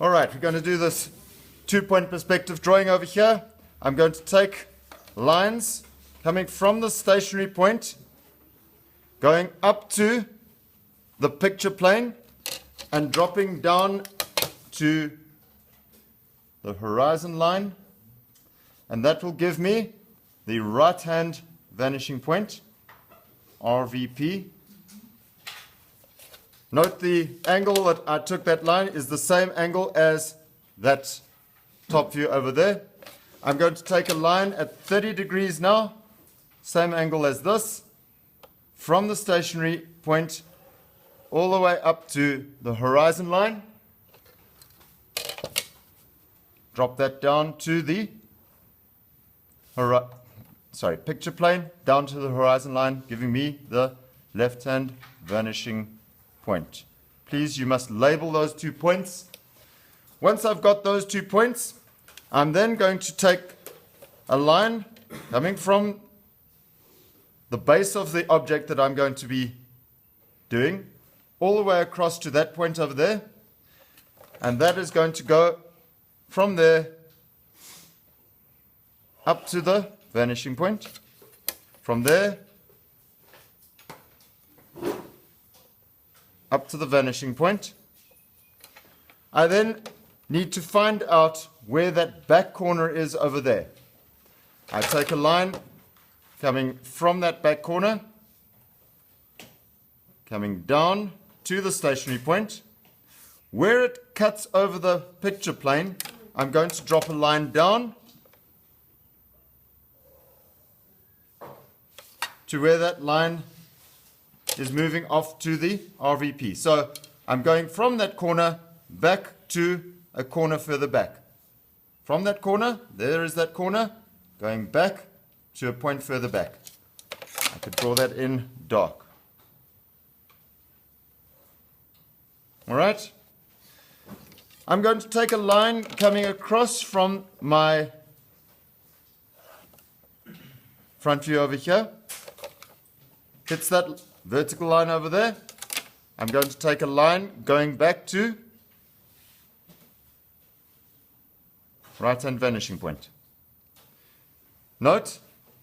All right, we're going to do this 2-point perspective drawing over here. I'm going to take lines coming from the stationary point, going up to the picture plane, and dropping down to the horizon line. And that will give me the right-hand vanishing point, RVP. Note the angle that I took that line is the same angle as that top view over there. I'm going to take a line at 30 degrees now, same angle as this, from the stationary point all the way up to the horizon line. Drop that down to the picture plane, down to the horizon line, giving me the left-hand vanishing point. Please, you must label those 2 points. Once I've got those 2 points, I'm then going to take a line coming from the base of the object that I'm going to be doing all the way across to that point over there, and that is going to go from there up to the vanishing point. From there up to the vanishing point. I then need to find out where that back corner is over there. I take a line coming from that back corner, coming down to the stationary point. Where it cuts over the picture plane, I'm going to drop a line down to where that line is moving off to the RVP. So I'm going from that corner back to a corner further back. From that corner, there is that corner, going back to a point further back. I could draw that in dark. All right. I'm going to take a line coming across from my front view over here. Hits that vertical line over there. I'm going to take a line going back to right-hand vanishing point. Note,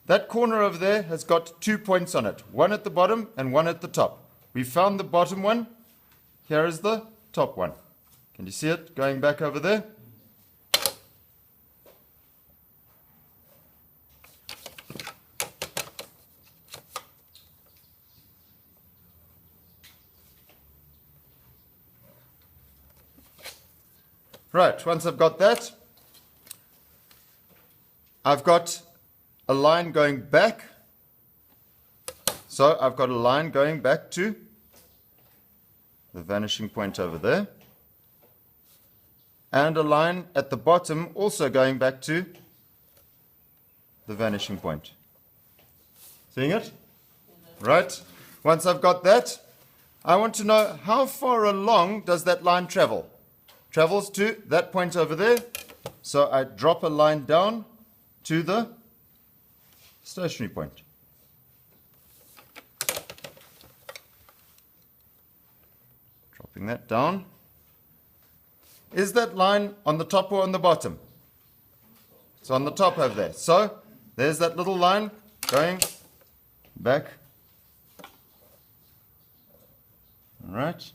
that corner over there has got 2 points on it, one at the bottom and one at the top. We found the bottom one. Here is the top one. Can you see it going back over there? Right, once I've got that, I've got a line going back. So I've got a line going back to the vanishing point over there. And a line at the bottom also going back to the vanishing point. Seeing it? Right. Once I've got that, I want to know how far along does that line travel. Travels to that point over there. So I drop a line down to the stationary point. Dropping that down. Is that line on the top or on the bottom? It's on the top over there. So there's that little line going back. All right.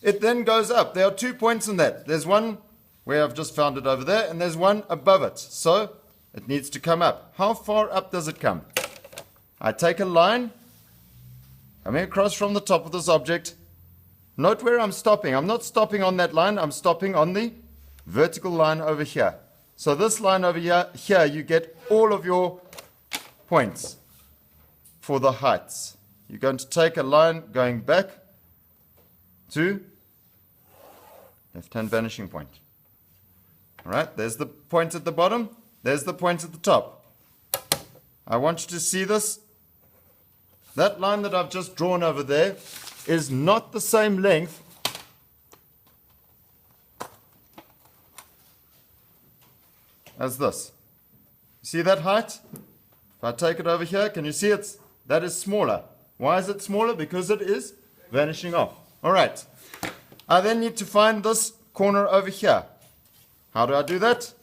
It then goes up. There are 2 points in that. There's one where I've just found it over there, and there's one above it. So it needs to come up. How far up does it come? I take a line coming across from the top of this object. Note where I'm stopping. I'm not stopping on that line. I'm stopping on the vertical line over here. So this line over here, you get all of your points for the heights. You're going to take a line going back to left-hand vanishing point. All right, there's the point at the bottom. There's the point at the top. I want you to see this. That line that I've just drawn over there is not the same length as this. See that height? If I take it over here, can you see that is smaller. Why is it smaller? Because it is vanishing off. All right. I then need to find this corner over here. How do I do that?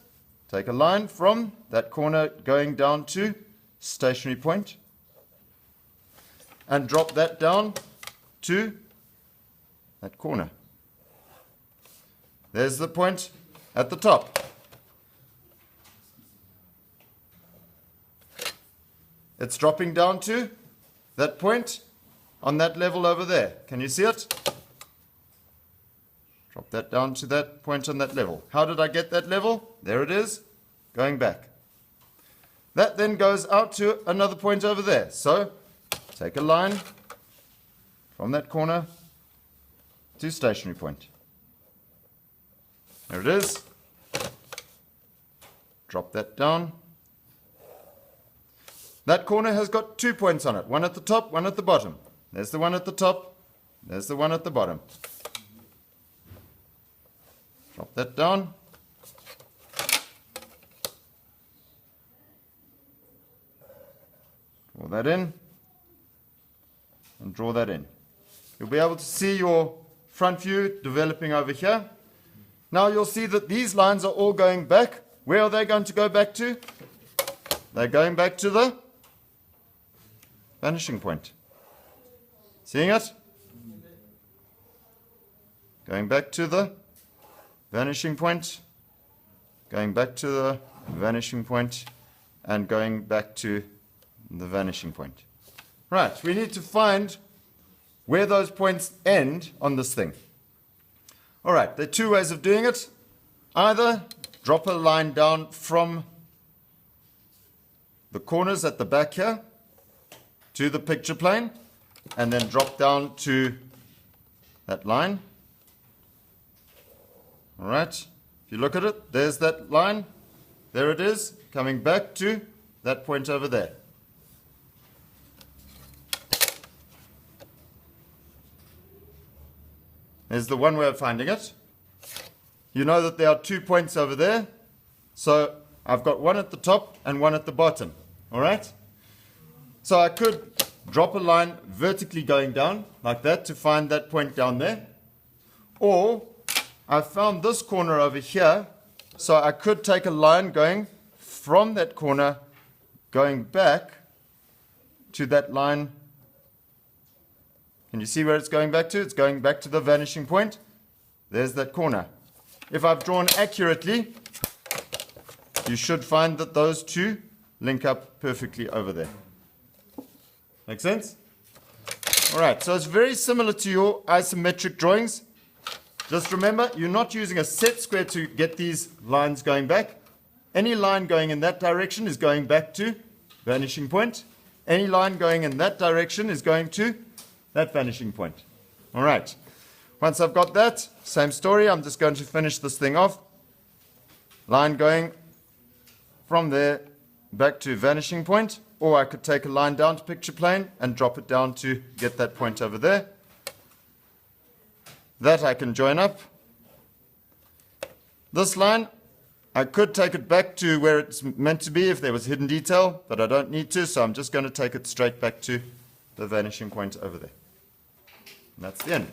Take a line from that corner going down to stationary point and drop that down to that corner. There's the point at the top. It's dropping down to that point on that level over there. Can you see it? Drop that down to that point on that level. How did I get that level? There it is, going back. That then goes out to another point over there. So take a line from that corner to stationary point. There it is. Drop that down. That corner has got 2 points on it. One at the top, one at the bottom. There's the one at the top. There's the one at the bottom. Drop that down. Draw that in. And draw that in. You'll be able to see your front view developing over here. Now you'll see that these lines are all going back. Where are they going to go back to? They're going back to the vanishing point. Seeing it? Going back to the vanishing point, going back to the vanishing point, and going back to the vanishing point. Right, we need to find where those points end on this thing. All right, there are two ways of doing it. Either drop a line down from the corners at the back here to the picture plane, and then drop down to that line. All right, if you look at it, there's that line. There it is, coming back to that point over there. There's the one way of finding it. You know that there are 2 points over there. So I've got one at the top and one at the bottom. All right? So I could drop a line vertically going down like that to find that point down there. Or I found this corner over here. So I could take a line going from that corner going back to that line. Can you see where it's going back to? It's going back to the vanishing point. There's that corner. If I've drawn accurately, you should find that those two link up perfectly over there. Make sense? All right, so it's very similar to your isometric drawings. Just remember, you're not using a set square to get these lines going back. Any line going in that direction is going back to vanishing point. Any line going in that direction is going to that vanishing point. All right. Once I've got that, same story. I'm just going to finish this thing off. Line going from there back to vanishing point, or I could take a line down to picture plane and drop it down to get that point over there. That I can join up. This line, I could take it back to where it's meant to be if there was hidden detail, but I don't need to, so I'm just going to take it straight back to the vanishing point over there. And that's the end.